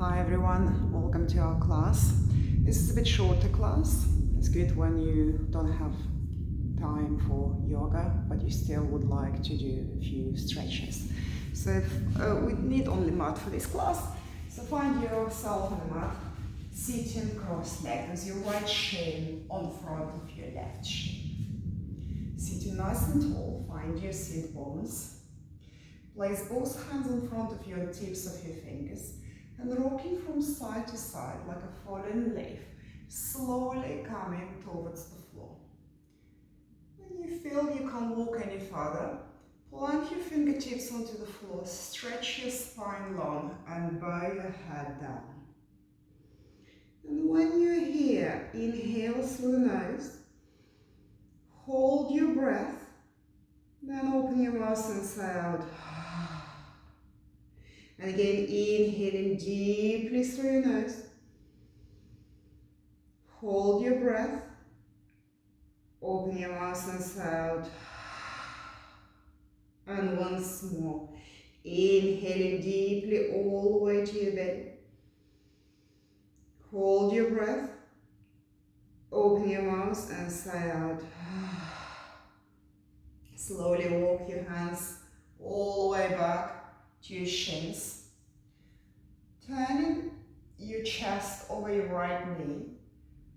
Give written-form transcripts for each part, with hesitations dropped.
Hi everyone, welcome to our class. This is a bit shorter class. It's good when you don't have time for yoga, but you still would like to do a few stretches. So we need only mat for this class. So find yourself on the mat, sitting cross-legged with your right shin on front of your left shin. Sitting nice and tall, find your sit bones. Place both hands in front of you on the tips of your fingers and rocking from side to side like a fallen leaf, slowly coming towards the floor. When you feel you can't walk any further, plant your fingertips onto the floor, stretch your spine long and bow your head down. And when you're here, inhale through the nose, hold your breath, then open your mouth and say out. And again, inhaling deeply through your nose. Hold your breath. Open your mouth and say out. And once more. Inhaling deeply all the way to your belly. Hold your breath. Open your mouth and say out. Slowly walk your hands all the way back to your shins. Turning your chest over your right knee.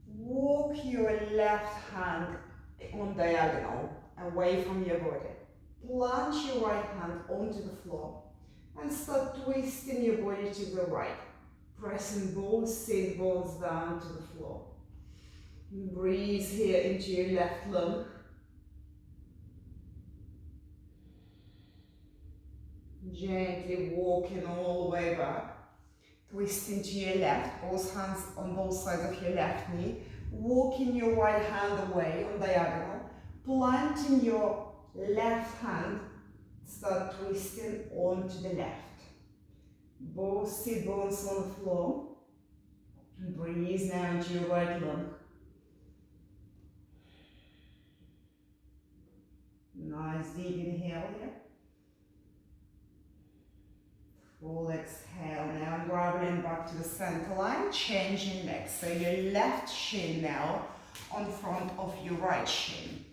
Walk your left hand on diagonal away from your body. Plant your right hand onto the floor and start twisting your body to the right, pressing both sit bones down to the floor. Breathe here into your left lung. Gently walking all the way back. Twisting to your left, both hands on both sides of your left knee. Walking your right hand away on diagonal. Planting your left hand, start twisting onto the left. Both sit bones on the floor. Breathe now into your right lung. Nice deep inhale here. Full exhale now, and grabbing back to the center line, changing legs. So your left shin now on front of your right shin.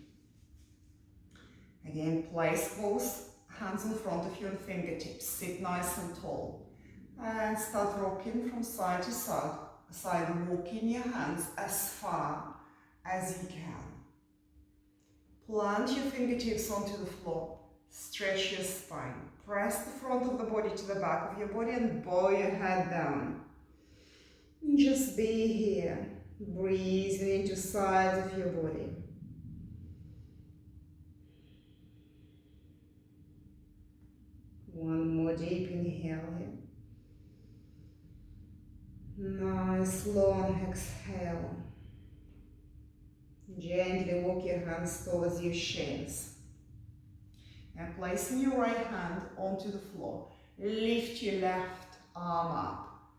Again, place both hands in front of your fingertips. Sit nice and tall. And start rocking from side to side, walking your hands as far as you can. Plant your fingertips onto the floor. Stretch your spine. Press the front of the body to the back of your body and bow your head down. And just be here, breathing into sides of your body. One more deep inhale here. Nice long exhale. Gently walk your hands towards your shins. And placing your right hand onto the floor, lift your left arm up.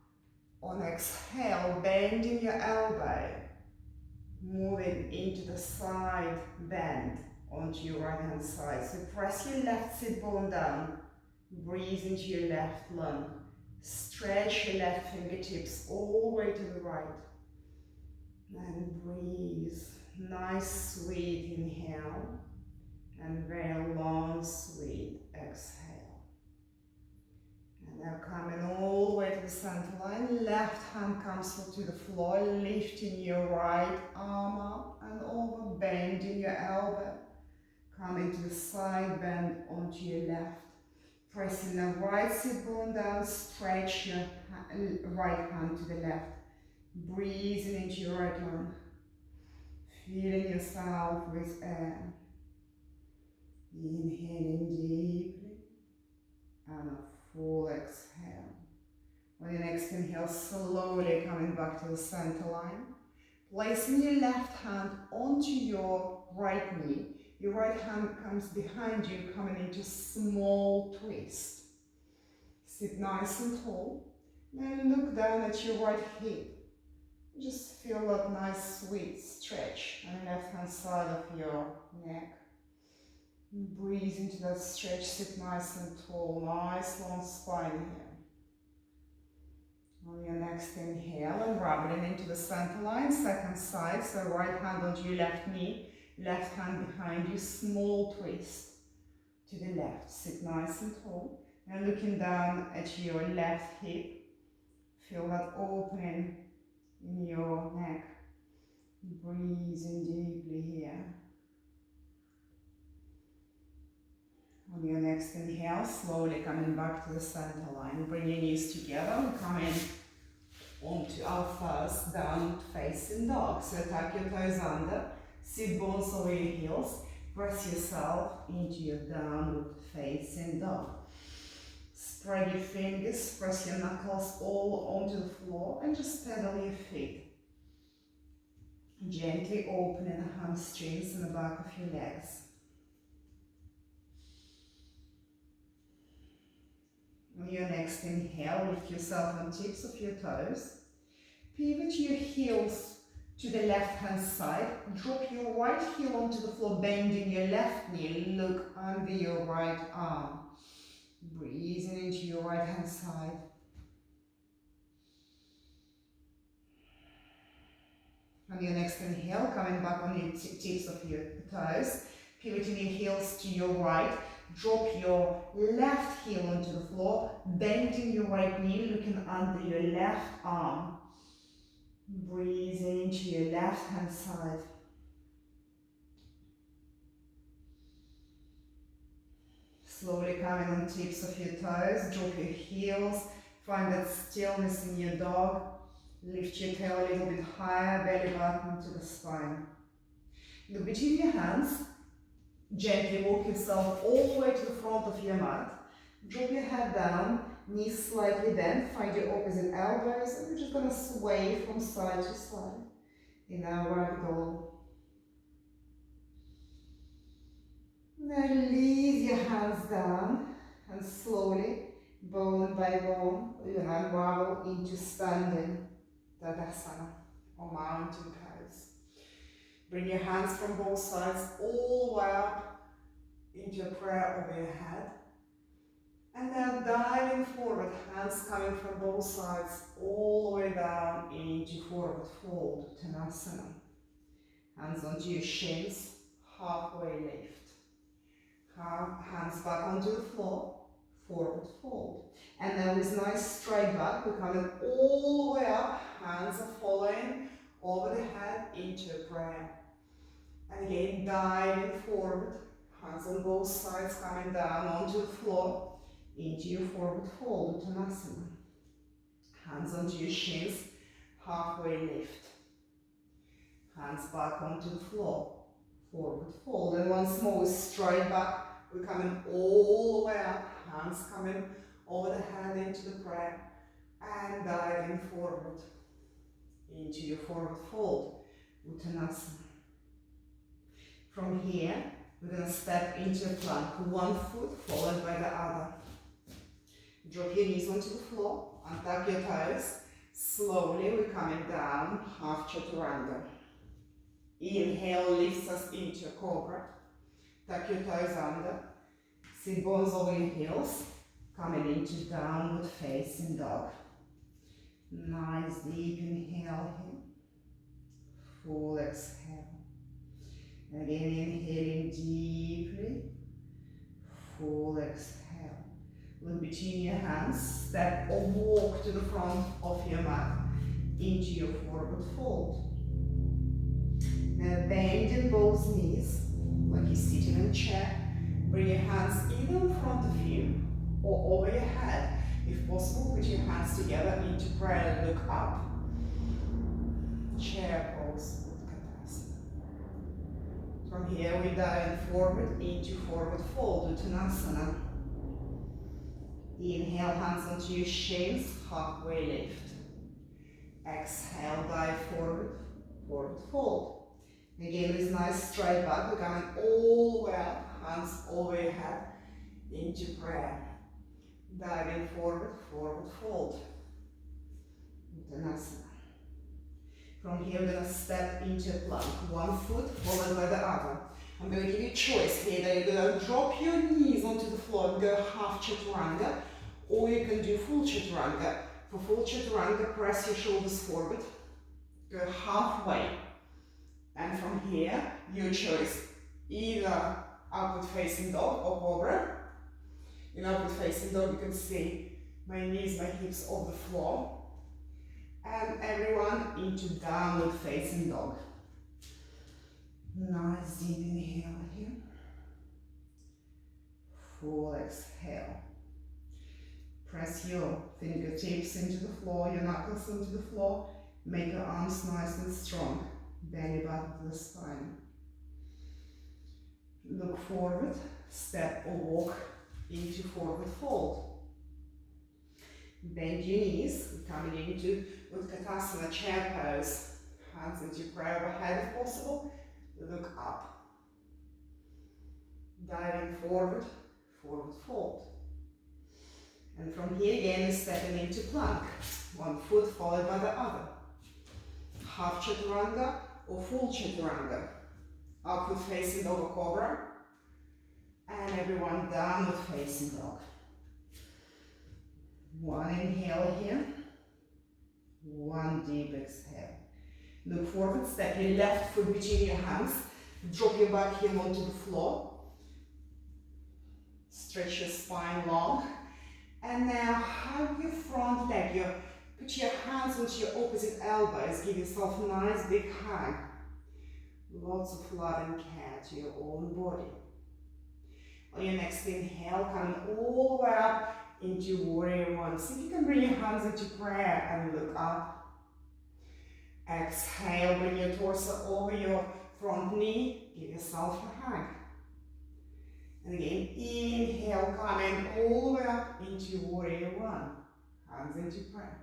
On exhale, bending your elbow, moving into the side bend onto your right hand side. So press your left sit bone down, breathe into your left lung, stretch your left fingertips all the way to the right, and breathe. Nice sweet inhale. And very long, sweet exhale. And now coming all the way to the center line. Left hand comes to the floor, lifting your right arm up and over, bending your elbow. Coming to the side bend onto your left. Pressing the right sit bone down, stretch your right hand to the left. Breathing into your right lung. Feeling yourself with air. Inhaling deeply and a full exhale. On your next inhale, slowly coming back to the center line. Placing your left hand onto your right knee. Your right hand comes behind you, coming into small twist. Sit nice and tall. Then look down at your right hip. Just feel that nice sweet stretch on the left hand side of your neck. Breathe into that stretch, sit nice and tall, nice long spine here. On the traveling into the center line, second side, so right hand onto your left knee, left hand behind you, small twist to the left, sit nice and tall, and looking down at your left hip, feel that opening in your neck, breathing deeply here. On your next inhale, slowly coming back to the center line, bring your knees together, come in onto our first downward facing dog. So tuck your toes under, sit bones over your heels, press yourself into your downward facing dog. Spread your fingers, press your knuckles all onto the floor and just pedal your feet. Gently opening the hamstrings and the back of your legs. On your next inhale, lift yourself on tips of your toes. Pivot your heels to the left hand side. Drop your right heel onto the floor, bending your left knee. Look under your right arm. Breathing into your right hand side. On your next inhale, coming back on the tips of your toes. Pivoting your heels to your right. Drop your left heel onto the floor, bending your right knee, looking under your left arm. Breathing into your left hand side. Slowly coming on tips of your toes, drop your heels, find that stillness in your dog. Lift your tail a little bit higher, belly button to the spine. Look between your hands. Gently walk yourself all the way to the front of your mat. Drop your head down, knees slightly bent, find your opposite elbows, and we're just going to sway from side to side in our ragdoll. Now leave your hands down and slowly, bone by bone, we're going to unravel into standing Tadasana or mountain pose. Bring your hands from both sides all the way up into a prayer over your head. And then diving forward, hands coming from both sides all the way down into forward fold, Uttanasana. Hands onto your shins, halfway lift. Hands back onto the floor, forward fold. And then with nice straight back, we're coming all the way up, hands are following over the head into a prayer. And again, diving forward, hands on both sides coming down onto the floor, into your forward fold, Uttanasana. Hands onto your shins, halfway lift. Hands back onto the floor, forward fold. And once more, straight back, we're coming all the way up, hands coming over the head into the prayer, and diving forward into your forward fold, Uttanasana. From here, we're going to step into a plank, one foot followed by the other. Drop your knees onto the floor, untuck your toes. Slowly, we're coming down, half Chaturanga. Inhale lifts us into a cobra. Tuck your toes under. Sit bones over your heels. Coming into downward facing dog. Nice deep inhale here. Full exhale. Again, inhaling deeply, full exhale. Look between your hands, step or walk to the front of your mat, into your forward fold. Now bend in both knees, like you're sitting in a chair. Bring your hands either in front of you or over your head. If possible, put your hands together into prayer, look up. Chair pose. From here, we dive forward into forward fold, Uttanasana. Inhale, hands onto your shins, halfway lift. Exhale, dive forward, forward fold. Again, this nice straight back, we're coming all the way up, hands over your head, into prayer. Diving forward, forward fold, Uttanasana. From here, we're going to step into a plank, one foot followed by the other. I'm going to give you a choice here that you're going to drop your knees onto the floor and go half Chaturanga, or you can do full Chaturanga. For full Chaturanga, press your shoulders forward, Go halfway. And from here, your choice. Either upward facing dog or cobra. In upward facing dog, you can see my knees, my hips off the floor. And everyone into downward facing dog. Nice deep inhale here. Full exhale. Press your fingertips into the floor, your knuckles into the floor. Make your arms nice and strong. Bend your butt to the spine. Look forward, step or walk into forward fold. Bend your knees, coming into Utkatasana chair pose. Hands into prayer overhead if possible. Look up. Diving forward, forward fold. And from here again, stepping into plank. One foot followed by the other. Half Chaturanga or full Chaturanga. Upward facing dog or cobra. And everyone downward facing dog. One inhale here. One deep exhale. Look forward, step your left foot between your hands. Drop your back heel onto the floor. Stretch your spine long. And now hug your front leg. Put your hands onto your opposite elbows. Give yourself a nice big hug. Lots of love and care to your own body. On your next inhale, coming all the way up into Warrior One. See if you can bring your hands into prayer and look up. Exhale, bring your torso over your front knee. Give yourself a hug. And again, inhale, coming all the way up into Warrior One. Hands into prayer.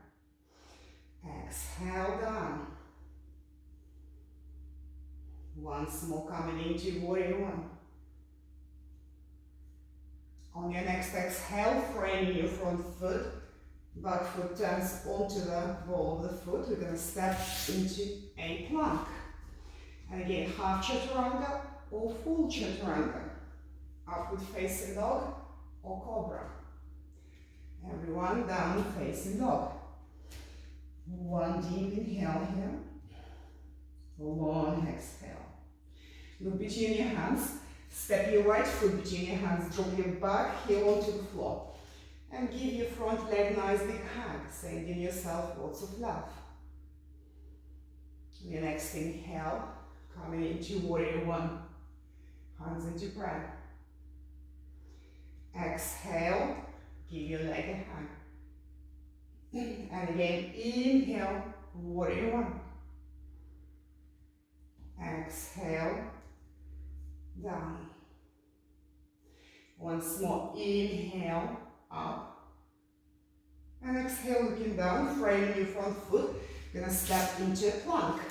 Exhale down. Once more, coming into Warrior One. On your next exhale, frame your front foot. Back foot turns onto the ball of the foot. We're going to step into a plank. And again, half Chaturanga or full Chaturanga. Upward facing dog or cobra. Everyone down facing dog. One deep inhale here. Long exhale. Look between your hands. Step your right foot between your hands. Drop your back heel onto the floor. And give your front leg a nice big hug. Sending yourself lots of love. Your next inhale. Coming into Warrior One. Hands into prayer. Exhale, give your leg a hug. And again, inhale, Warrior One. Exhale, down. Once more, inhale, up. And exhale, looking down, framing your front foot. You're going to step into a plank.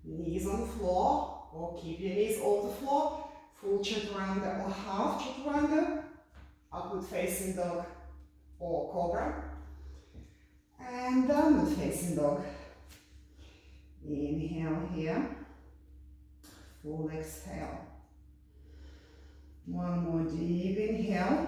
Knees on the floor, or keep your knees off the floor. Full Chaturanga or half Chaturanga, upward facing dog or cobra, and downward facing dog. Inhale here, full exhale. One more deep inhale,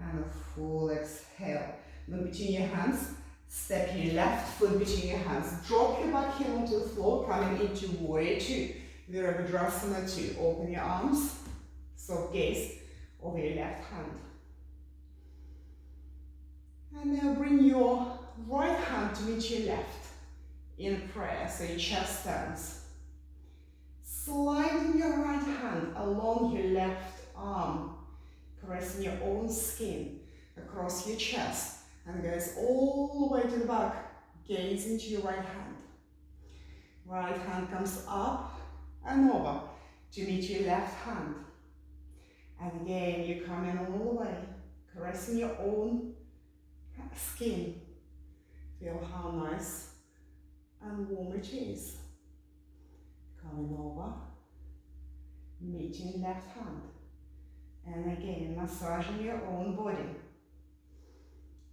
and a full exhale. Look between your hands, step your left foot between your hands, drop your back heel onto the floor, coming into Warrior Two. Virabhadrasana 2. Open your arms, soft gaze over your left hand. And now bring your right hand to meet your left in prayer, so your chest stands. Sliding your right hand along your left arm, caressing your own skin across your chest, and goes all the way to the back. Gaze into your right hand. Right hand comes up and over to meet your left hand. And again, you come in all the way, caressing your own skin. Feel how nice and warm it is. Coming over, meeting left hand. And again, massaging your own body.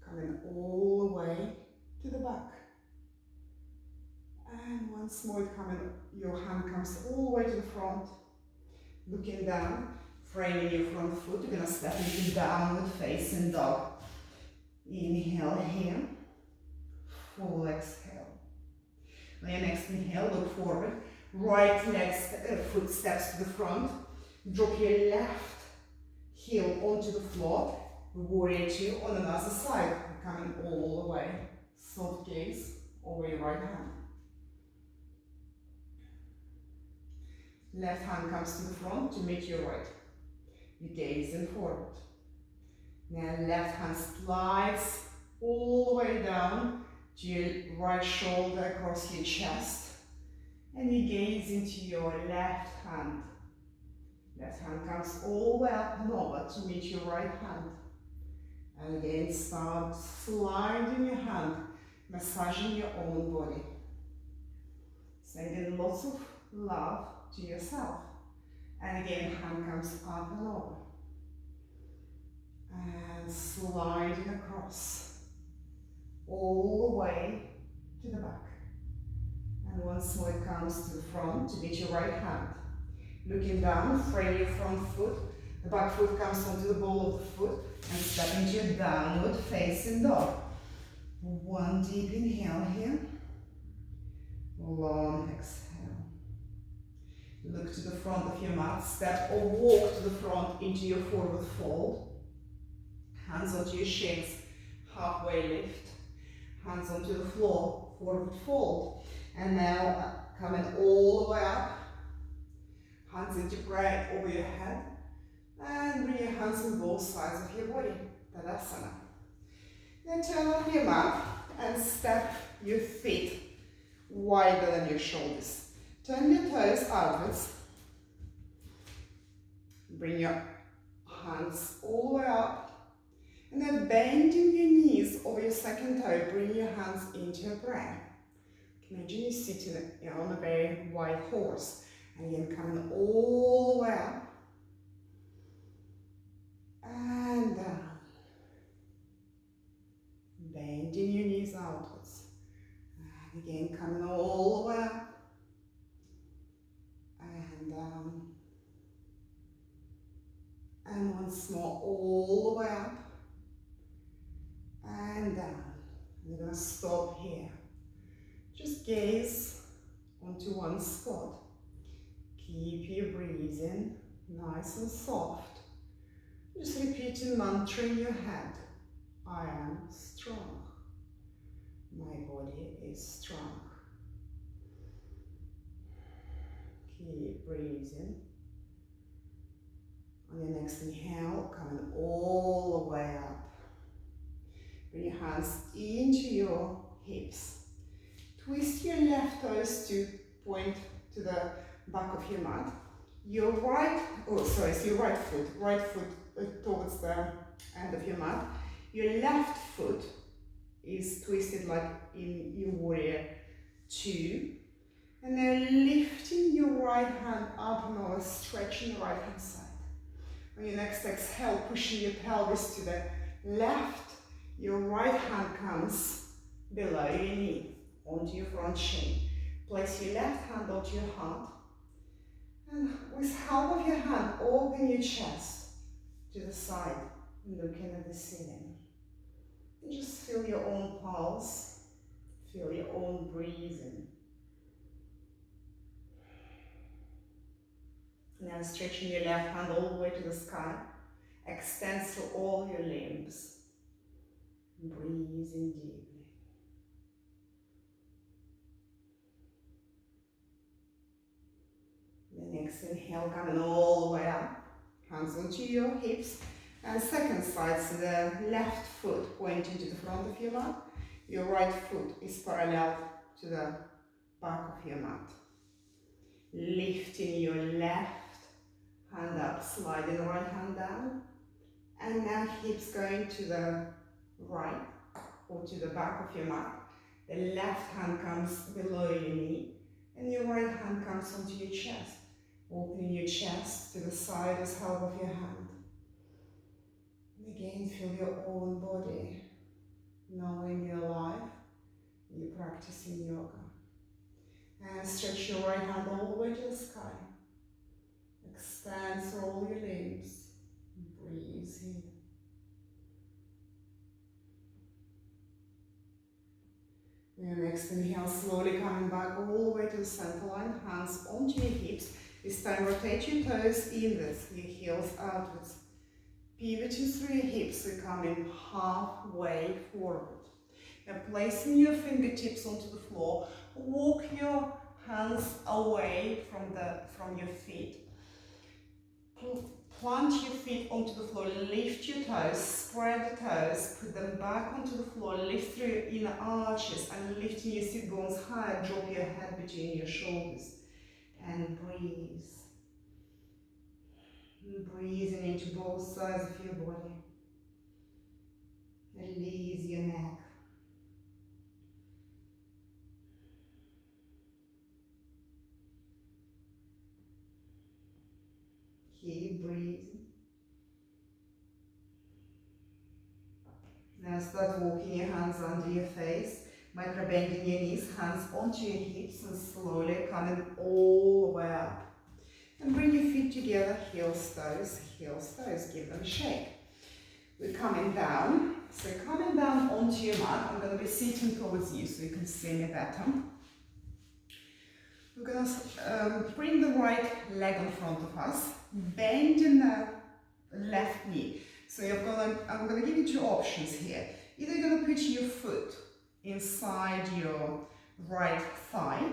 Coming all the way to the back. And once more, your hand comes all the way to the front. Looking down, framing your front foot. You're going to step into downward facing dog. Inhale here. Full exhale. On your next inhale, look forward. Right leg, foot steps to the front. Drop your left heel onto the floor. Warrior two on another side. Coming all the way. Soft gaze over your right hand. Left hand comes to the front to meet your right. You gaze in forward. Now left hand slides all the way down to your right shoulder across your chest. And you gaze into your left hand. Left hand comes all the way up and over to meet your right hand. And again, start sliding your hand, massaging your own body. Sending lots of love to yourself. And again, hand comes up and over. And sliding across, all the way to the back. And once more it comes to the front to meet your right hand. Looking down, frame your front foot. The back foot comes onto the ball of the foot and step into your downward facing dog. One deep inhale here. Long exhale. Look to the front of your mat. Step or walk to the front into your forward fold. Hands onto your shins. Halfway lift. Hands onto the floor. Forward fold. And now coming all the way up. Hands into prayer over your head. And bring your hands on both sides of your body. Tadasana. Then turn on your mat and step your feet wider than your shoulders. Turn your toes outwards. Bring your hands all the way up. And then bending your knees over your second toe, bring your hands into a prayer. Imagine you're sitting on a very white horse. And again, coming all the way up. And down. Bending your knees outwards. And again, coming all the way up. And down. And once more, all the way up. And down. We're going to stop here. Just gaze onto one spot. Keep your breathing nice and soft. Just repeat a mantra in your head. I am strong. My body is strong. Keep breathing. On your next inhale, coming all the way up. Bring your hands into your hips. Twist your left toes to point to the back of your mat. Your right foot towards the end of your mat. Your left foot is twisted like in your warrior two. And then lifting your right hand up and over, stretching the right hand side. On your next exhale, pushing your pelvis to the left, your right hand comes below your knee, onto your front shin. Place your left hand onto your heart. And with half of your hand, open your chest to the side, looking at the ceiling. And just feel your own pulse, feel your own breathing. Now stretching your left hand all the way to the sky. Extend through all your limbs. Breathing deeply. The next inhale, coming all the way up. Hands onto your hips. And second side, so the left foot pointing to the front of your mat. Your right foot is parallel to the back of your mat. Lifting your left hand up, sliding the right hand down. And now hips going to the right or to the back of your mat. The left hand comes below your knee. And your right hand comes onto your chest. Opening your chest to the side as half of your hand. And again, feel your own body. Knowing you're alive, you're practicing yoga. And stretch your right hand all the way to the sky. Extend through all your limbs. Breathe in. Your next inhale, slowly coming back all the way to the center line, hands onto your hips. This time rotate your toes inwards, your heels outwards. Pivot you through your hips, so coming halfway forward. Now placing your fingertips onto the floor, walk your hands away from your feet. Plant your feet onto the floor, lift your toes, spread the toes, put them back onto the floor, lift through your inner arches and lifting your sit bones higher, drop your head between your shoulders and breathe. Breathing into both sides of your body. Release your neck. Keep breathing. Now start walking your hands under your face, micro bending your knees, hands onto your hips and slowly coming all the way up. And bring your feet together, heels, toes, give them a shake. We're coming down, so coming down onto your mat. I'm going to be sitting towards you so you can see me better. We're going to bring the right leg in front of us, bending the left knee. So I'm going to give you two options here. Either you're going to put your foot inside your right thigh,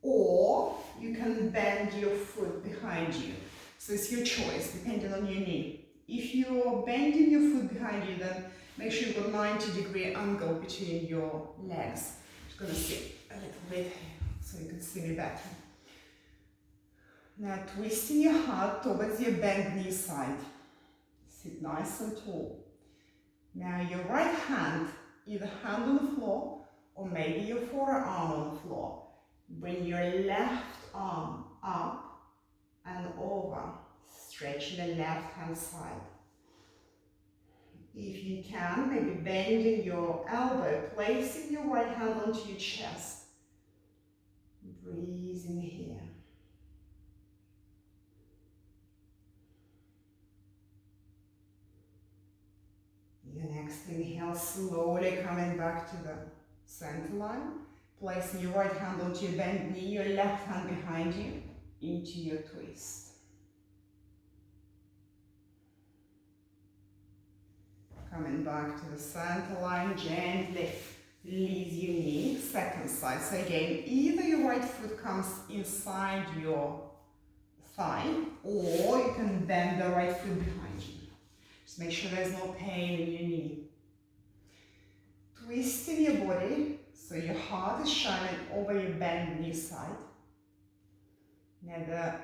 or you can bend your foot behind you. So it's your choice, depending on your knee. If you're bending your foot behind you, then make sure you've got 90-degree angle between your legs. Just going to sit a little bit here so you can see me better. Now twisting your heart towards your bent knee side. Sit nice and tall. Now your right hand, either hand on the floor or maybe your forearm on the floor. Bring your left arm up and over, stretching the left hand side. If you can, maybe bending your elbow, placing your right hand onto your chest. Breathe in here. Your next inhale, slowly coming back to the center line. Placing your right hand onto your bent knee, your left hand behind you, into your twist. Coming back to the center line, gently release your knee, second side. So again, either your right foot comes inside your thigh, or you can bend the right foot behind you. Just make sure there's no pain in your knee. Twisting your body so your heart is shining over your bent knee side. Now the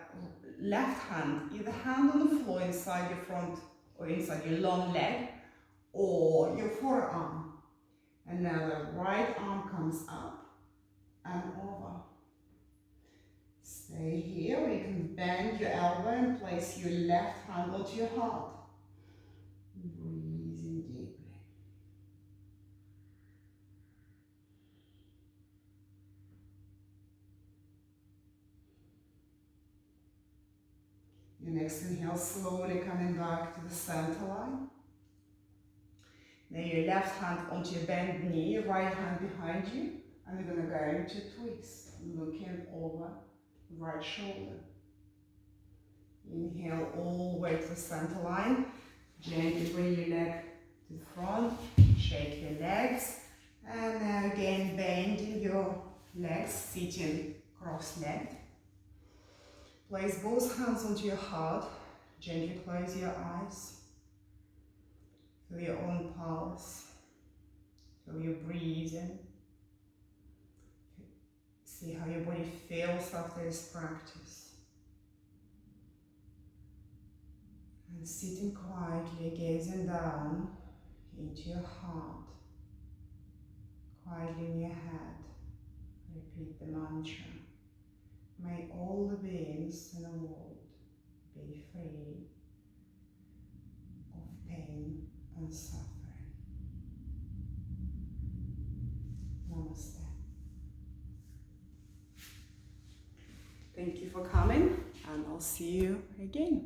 left hand, either hand on the floor inside your front or inside your long leg, or your forearm. And now the right arm comes up and over. Stay here, or you can bend your elbow and place your left hand onto your heart. Breathing deeply. Your next inhale, slowly coming back to the center line. Now your left hand onto your bent knee, right hand behind you, and you're going to go into twist, looking over the right shoulder. Inhale all the way to the center line. Gently bring your leg to the front, shake your legs, and now again bending your legs, sitting cross-legged. Place both hands onto your heart, gently close your eyes. Feel your own pulse, feel your breathing. See how your body feels after this practice. And sitting quietly, gazing down into your heart, quietly in your head, repeat the mantra. May all the beings in the world be free of pain and suffering. Namaste. Thank you for coming, and I'll see you again.